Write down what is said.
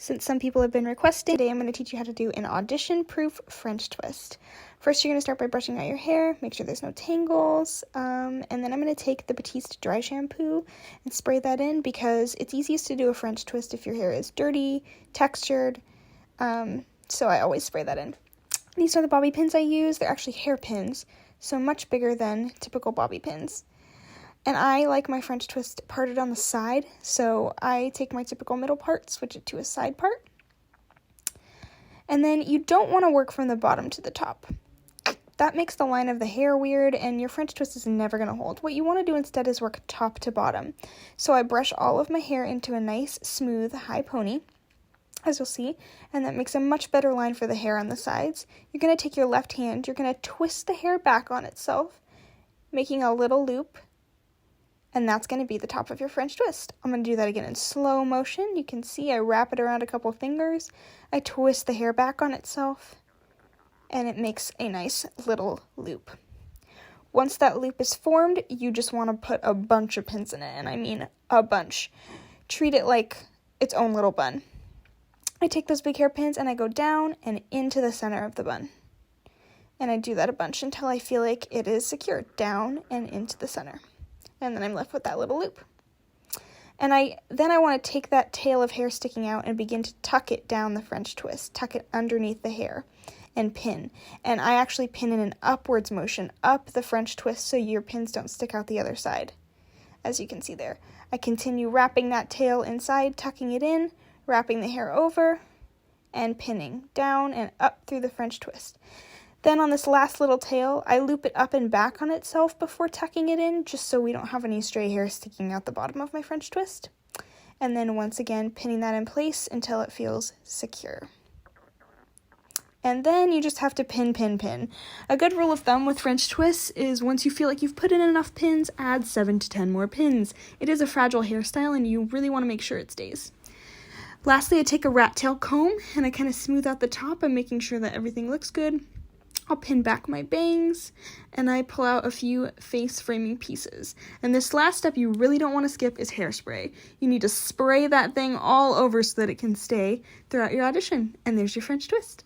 since some people have been requesting. Today I'm going to teach you how to do an audition-proof French twist. First, you're going to start by brushing out your hair, make sure there's no tangles, and then I'm going to take the Batiste dry shampoo and spray that in because it's easiest to do a French twist if your hair is dirty, textured, so I always spray that in. These are the bobby pins I use. They're actually hair pins, so much bigger than typical bobby pins. And I like my French twist parted on the side, so I take my typical middle part, switch it to a side part. And then you don't want to work from the bottom to the top. That makes the line of the hair weird, and your French twist is never going to hold. What you want to do instead is work top to bottom. So I brush all of my hair into a nice, smooth, high pony, as you'll see, and that makes a much better line for the hair on the sides. You're going to take your left hand, you're going to twist the hair back on itself, making a little loop, and that's going to be the top of your French twist. I'm going to do that again in slow motion. You can see I wrap it around a couple fingers, I twist the hair back on itself, and it makes a nice little loop. Once that loop is formed, you just want to put a bunch of pins in it, and I mean a bunch. Treat it like its own little bun. I take those big hairpins and I go down and into the center of the bun. And I do that a bunch until I feel like it is secure, down and into the center. And then I'm left with that little loop. And then I want to take that tail of hair sticking out and begin to tuck it down the French twist, tuck it underneath the hair and pin. And I actually pin in an upwards motion up the French twist so your pins don't stick out the other side, as you can see there. I continue wrapping that tail inside, tucking it in, wrapping the hair over, and pinning down and up through the French twist. Then on this last little tail, I loop it up and back on itself before tucking it in, just so we don't have any stray hair sticking out the bottom of my French twist. And then once again, pinning that in place until it feels secure. And then you just have to pin, pin, pin. A good rule of thumb with French twists is once you feel like you've put in enough pins, add 7 to 10 more pins. It is a fragile hairstyle and you really want to make sure it stays. Lastly, I take a rat tail comb and I kind of smooth out the top. I'm making sure that everything looks good. I'll pin back my bangs and I pull out a few face framing pieces. And this last step you really don't want to skip is hairspray. You need to spray that thing all over so that it can stay throughout your audition. And there's your French twist.